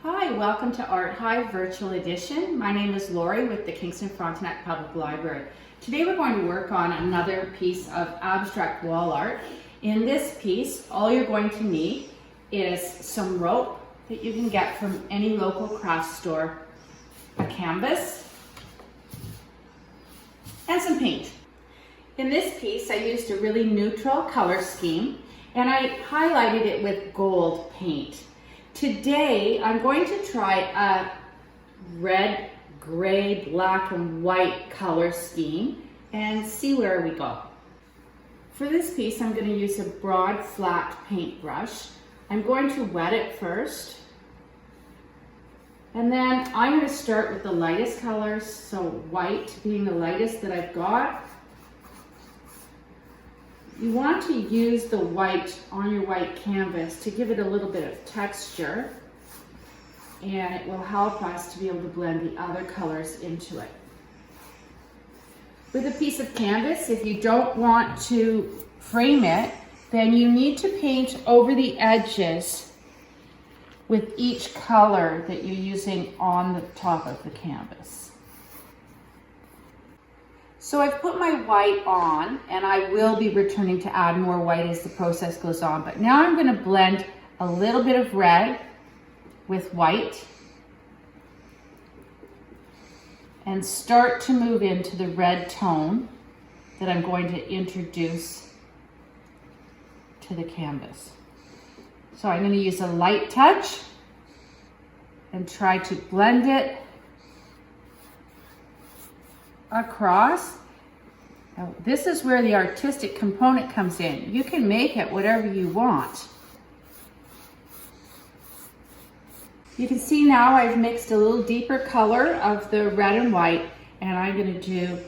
Hi, welcome to Hive Virtual Edition. My name is Lori with the Kingston Frontenac Public Library. Today we're going to work on another piece of abstract wall art. In this piece, all you're going to need is some rope that you can get from any local craft store, a canvas, and some paint. In this piece, I used a really neutral color scheme and I highlighted it with gold paint. Today, I'm going to try a red, gray, black, and white color scheme and see where we go. For this piece, I'm going to use a broad, flat paintbrush. I'm going to wet it first. And then I'm going to start with the lightest colors, so white being the lightest that I've got. You want to use the white on your white canvas to give it a little bit of texture, and it will help us to be able to blend the other colors into it. With a piece of canvas, if you don't want to frame it, then you need to paint over the edges with each color that you're using on the top of the canvas. So I've put my white on, and I will be returning to add more white as the process goes on, but now I'm going to blend a little bit of red with white and start to move into the red tone that I'm going to introduce to the canvas. So I'm going to use a light touch and try to blend it across. Now, this is where the artistic component comes in. You can make it whatever you want. You can see now I've mixed a little deeper color of the red and white, and I'm going to do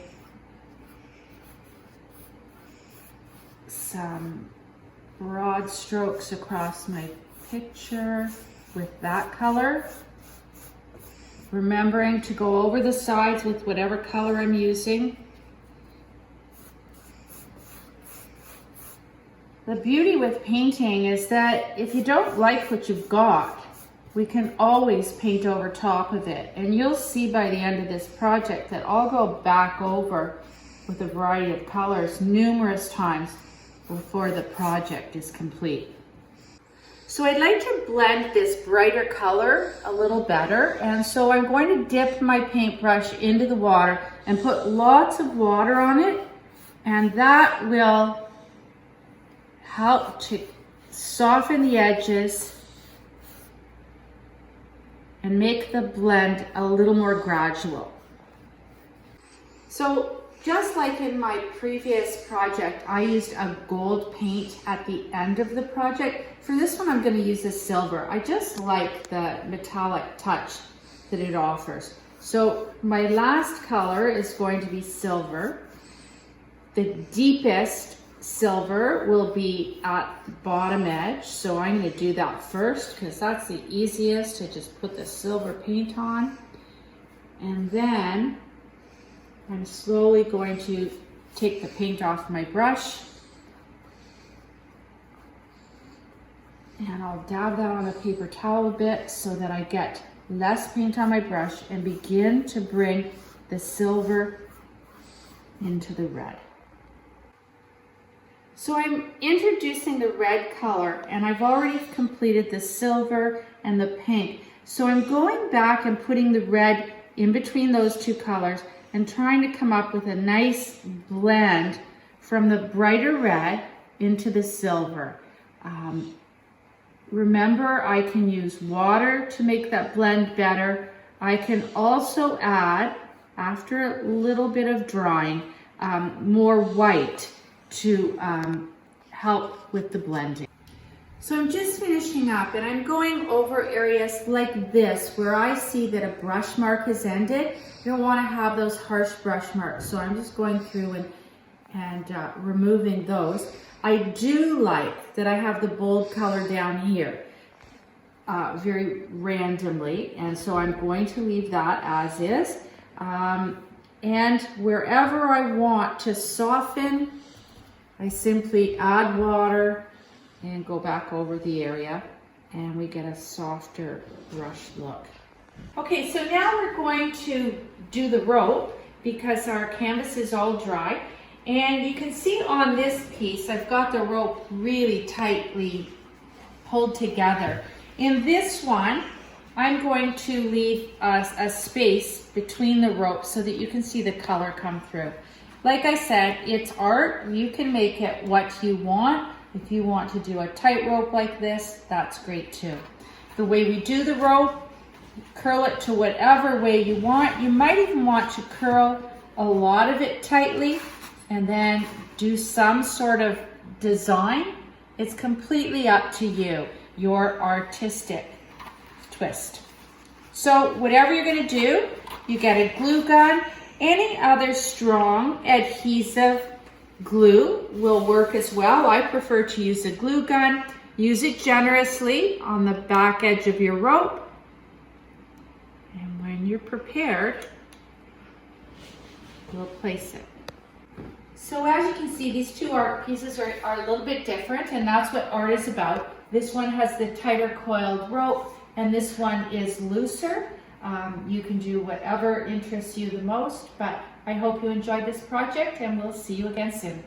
some broad strokes across my picture with that color. Remembering to go over the sides with whatever color I'm using. The beauty with painting is that if you don't like what you've got, we can always paint over top of it. And you'll see by the end of this project that I'll go back over with a variety of colors numerous times before the project is complete. So I'd like to blend this brighter color a little better, and so I'm going to dip my paintbrush into the water and put lots of water on it, and that will help to soften the edges and make the blend a little more gradual. So just like in my previous project, I used a gold paint at the end of the project. For this one, I'm going to use a silver. I just like the metallic touch that it offers. So my last color is going to be silver. The deepest silver will be at the bottom edge. So I'm going to do that first because that's the easiest to just put the silver paint on. And then I'm slowly going to take the paint off my brush, and I'll dab that on a paper towel a bit so that I get less paint on my brush and begin to bring the silver into the red. So I'm introducing the red color, and I've already completed the silver and the pink. So I'm going back and putting the red in between those two colors and trying to come up with a nice blend from the brighter red into the silver. Remember, I can use water to make that blend better. I can also add, after a little bit of drying, more white to help with the blending. So I'm just finishing up, and I'm going over areas like this where I see that a brush mark has ended. You don't want to have those harsh brush marks, so I'm just going through and removing those. I do like that I have the bold color down here very randomly, and so I'm going to leave that as is. And wherever I want to soften, I simply add water and go back over the area. and we get a softer brush look. Okay, so now we're going to do the rope because our canvas is all dry. And you can see on this piece, I've got the rope really tightly pulled together. In this one, I'm going to leave a space between the ropes so that you can see the color come through. Like I said, it's art. You can make it what you want. If you want to do a tight rope like this, that's great too. The way we do the rope, curl it to whatever way you want. You might even want to curl a lot of it tightly and then do some sort of design. It's completely up to you, your artistic twist. So whatever you're going to do, you get a glue gun. Any other strong adhesive glue will work as well. I prefer to use a glue gun. Use it generously on the back edge of your rope. And when you're prepared, we'll place it. So as you can see, these two art pieces are a little bit different, and that's what art is about. This one has the tighter coiled rope, and this one is looser. You can do whatever interests you the most, but I hope you enjoyed this project, and we'll see you again soon.